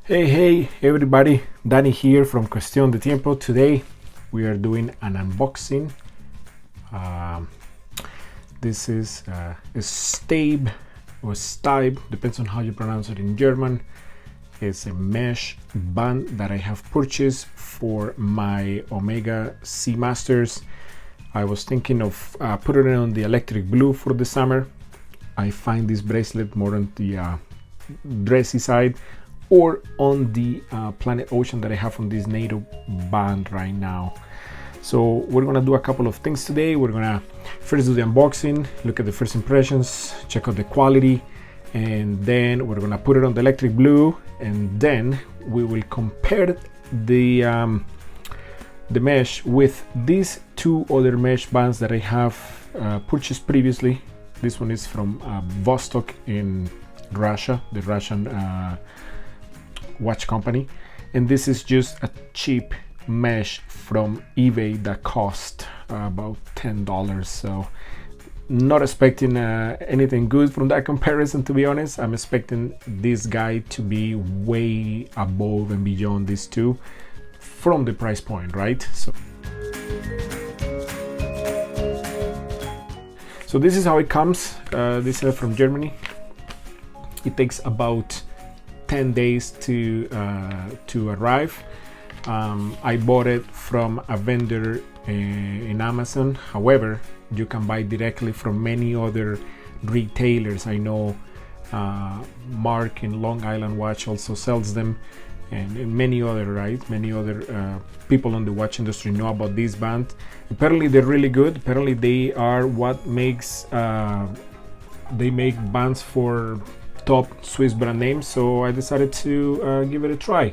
Hey everybody, Danny here from Cuestión de Tiempo. Today we are doing an unboxing. This is a STAIB or STAIB, depends on how you pronounce it in German. It's a mesh band that I have purchased for my Omega Seamasters. I was thinking of putting it on the electric blue for the summer. I find this bracelet more on the dressy side, or on the Planet Ocean that I have on this NATO band right now. So we're gonna do a couple of things today. We're gonna first do the unboxing, look at the first impressions, check out the quality, and then we're gonna put it on the electric blue, and then we will compare the mesh with these two other mesh bands that I have purchased previously. This one is from Vostok in Russia, the Russian watch company, and this is just a cheap mesh from eBay that cost about $10. So not expecting anything good from that comparison, to be honest. I'm expecting this guy to be way above and beyond these two from the price point, right? So this is how it comes. This is from Germany. It takes about 10 days to arrive. I bought it from a vendor in Amazon. However, you can buy directly from many other retailers. I know Mark in Long Island Watch also sells them, and many other, many other people in the watch industry know about this band. Apparently they're really good. Apparently they are what makes they make bands for top Swiss brand names, so I decided to give it a try.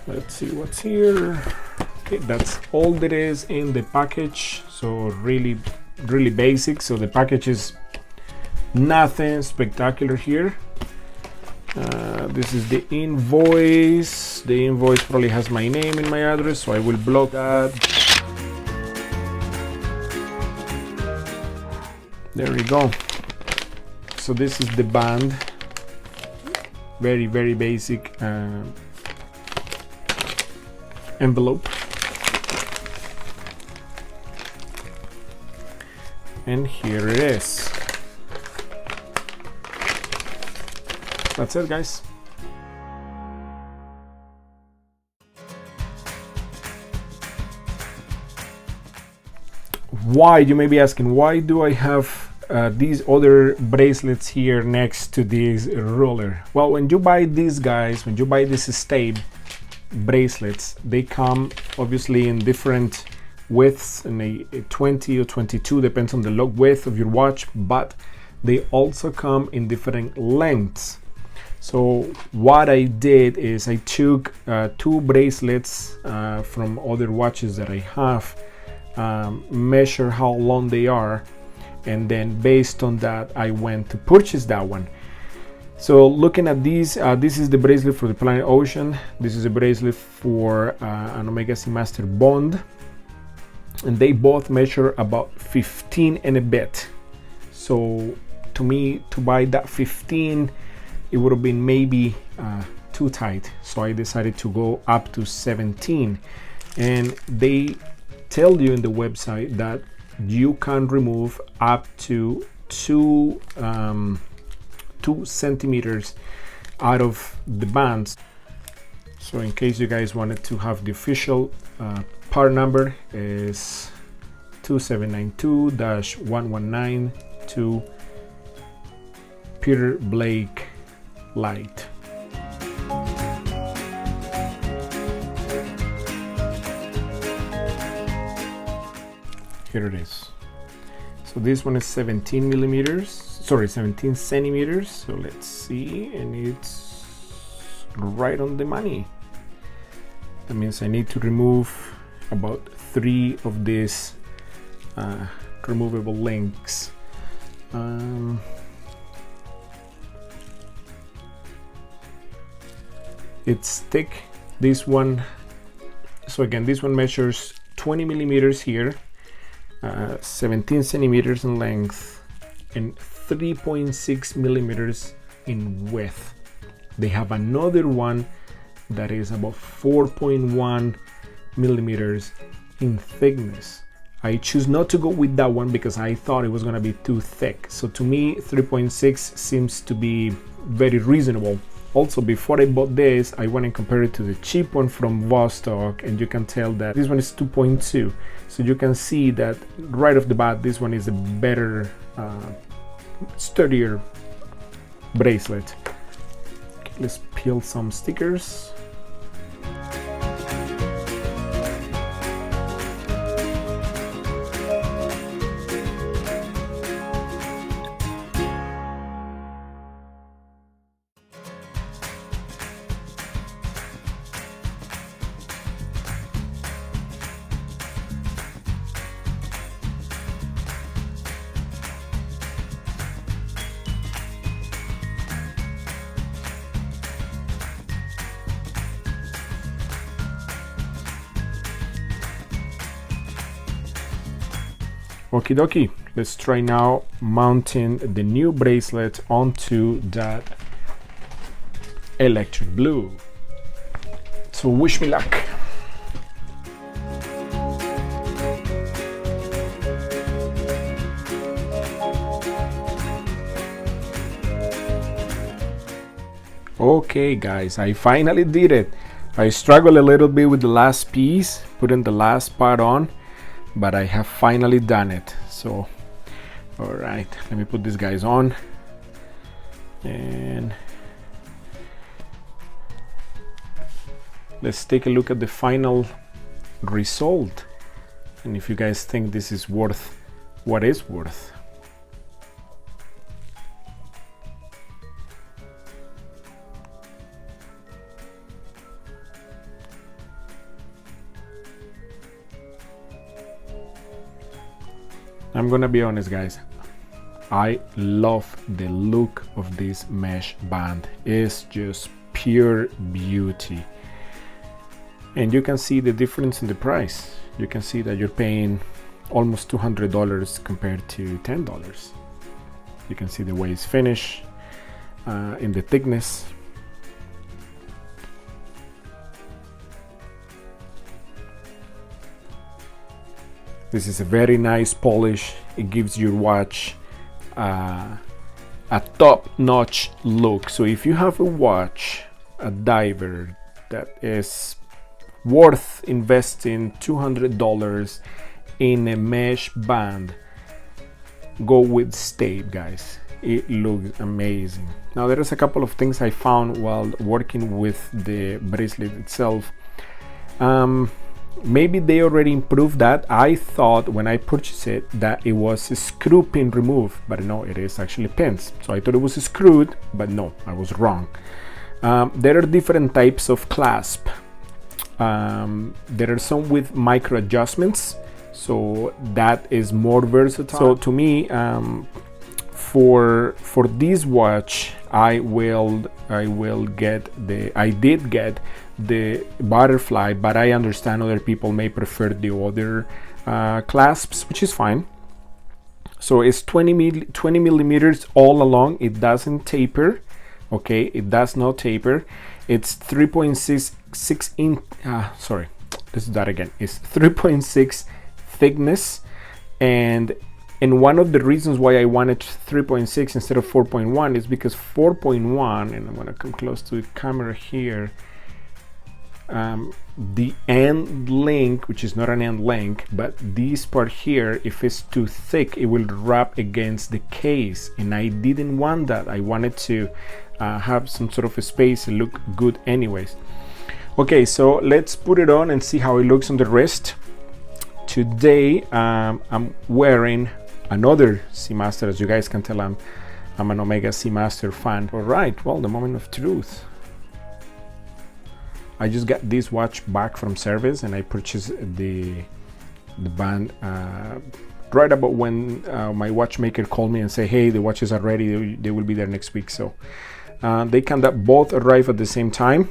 Let's see what's here. Okay, that's all there is in the package, so really basic. So the package is nothing spectacular here. This is the invoice. The invoice probably has my name and my address, so I will block that. There we go. So this is the band. Very basic envelope. And here it is. That's it, guys. Why, you may be asking, why do I have these other bracelets here next to this roller? Well, when you buy these guys, when you buy these STAIB bracelets, they come obviously in different widths, in a 20 or 22, depends on the lock width of your watch, but they also come in different lengths. So what I did is I took two bracelets from other watches that I have, measure how long they are, and then based on that I went to purchase that one. So looking at these, this is the bracelet for the Planet Ocean. This is a bracelet for an Omega Seamaster Bond, and they both measure about 15 and a bit. So to me, to buy that 15, it would have been maybe too tight, so I decided to go up to 17. And they tell you in the website that you can remove up to 2 centimeters out of the bands. So in case you guys wanted to have the official part number is 2792-1192 Peter Blake Light. Here it is. So this one is 17 millimeters, sorry, 17 centimeters. So let's see, and it's right on the money. That means I need to remove about 3 of these removable links. It's thick, this one. So again, this one measures 20 millimeters here, 17 centimeters in length and 3.6 millimeters in width. They have another one that is about 4.1 millimeters in thickness. I choose not to go with that one because I thought it was gonna be too thick. So to me, 3.6 seems to be very reasonable. Also, before I bought this, I went and compared it to the cheap one from Vostok, and you can tell that this one is 2.2. So you can see that right off the bat, this one is a better, sturdier bracelet. Okay, let's peel some stickers. Okie dokie, let's try now mounting the new bracelet onto that electric blue. So wish me luck. Okay guys, I finally did it. I struggled a little bit with the last piece, putting the last part on, but I have finally done it. So all right, let me put these guys on, and let's take a look at the final result, and if you guys think this is worth what it's worth. I'm gonna be honest guys, I love the look of this mesh band. It's just pure beauty, and you can see the difference in the price. You can see that you're paying almost $200 compared to $10. You can see the way it's finished, in the thickness. This is a very nice polish. It gives your watch a top-notch look. So if you have a watch, a diver, that is worth investing $200 in a mesh band, go with STAIB guys. It looks amazing. Now there is a couple of things I found while working with the bracelet itself. Maybe they already improved that. I thought when I purchased it that it was a screw pin remove, but no, it is actually pins. So I thought it was screwed, but no, I was wrong. There are different types of clasp. There are some with micro adjustments, so that is more versatile. So to me, for this watch, I did get the butterfly, but I understand other people may prefer the other clasps, which is fine. So it's 20 millimeters all along. It doesn't taper. Okay, it does not taper. It's 3.6 inch. Sorry, let's do that again. It's 3.6 thickness, and one of the reasons why I wanted 3.6 instead of 4.1 is because 4.1, and I'm gonna come close to the camera here. The end link, which is not an end link, but this part here, if it's too thick, it will wrap against the case, and I didn't want that. I wanted to have some sort of a space and look good anyways. Okay, so let's put it on and see how it looks on the wrist. Today I'm wearing another Seamaster. As you guys can tell, I'm an Omega Seamaster fan. All right, well, the moment of truth. I just got this watch back from service, and I purchased the band right about when my watchmaker called me and said, hey, the watches are ready, they will be there next week. So they can both arrive at the same time.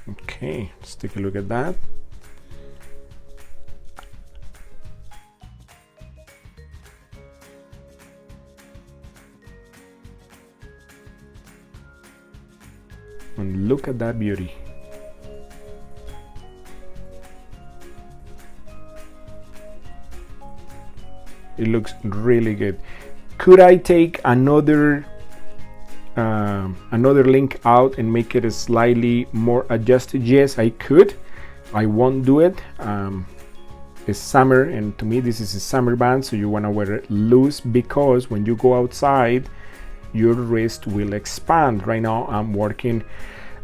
Okay, let's take a look at that. And look at that beauty. It looks really good. Could I take another link out and make it slightly more adjusted? Yes, I could. I won't do it. It's summer, and to me this is a summer band, so you want to wear it loose, because when you go outside your wrist will expand. Right now I'm working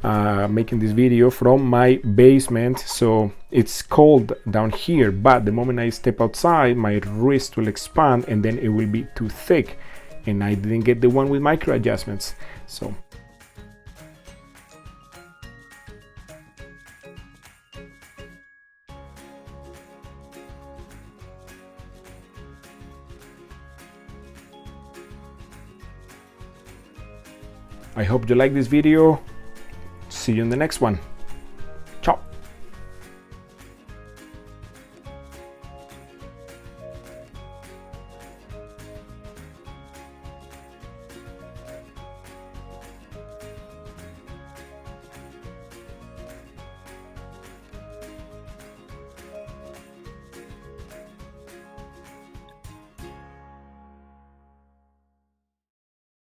making this video from my basement, so it's cold down here, but the moment I step outside my wrist will expand and then it will be too thick, and I didn't get the one with micro adjustments. So I hope you like this video. See you in the next one.